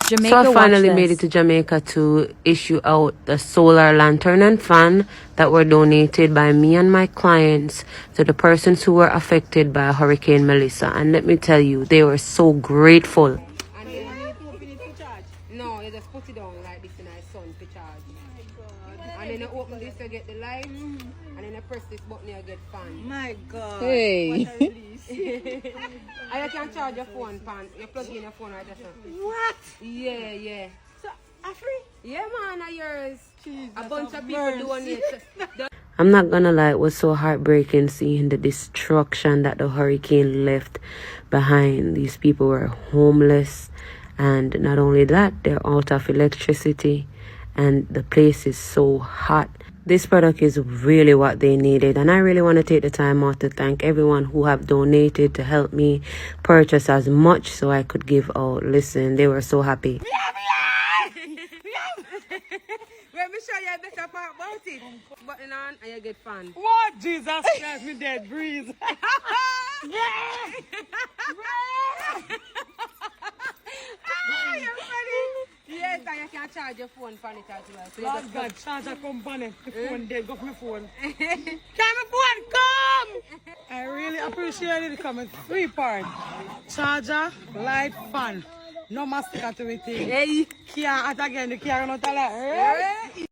Jamaica, So I watch finally this. made it to Jamaica to issue out the solar lantern and fan that were donated by me and my clients to the persons who were affected by Hurricane Melissa. And let me tell you, they were so grateful. And then no, you just put it down like this in the sun to charge. And then you open this, you get the light, and then you press this button, you get fan. My God. Hey. And you can charge your phone, pan. You plug in your phone right there. What? Yeah, yeah. So, a free? Yeah, man, are yours. Jesus A bunch of of people mercy. doing it. I'm not gonna lie, it was so heartbreaking seeing the destruction that the hurricane left behind. These people were homeless, and not only that, they're out of electricity, and the place is so hot. This product is really what they needed, and I really want to take the time out to thank everyone who have donated to help me purchase as much so I could give out. Listen, they were so happy. Let me show you a better part about it. Button on and you get fan. What? Jesus Christ, me dead breeze. You're funny. Yes, and you can charge your phone for it as well. So you Lord just God, charger company. The phone dead, go for my phone. Can my phone come? I really appreciate it because it's 3 part. Charger, light, fan. No mastica to it. Hey. Can't, again, the car not like,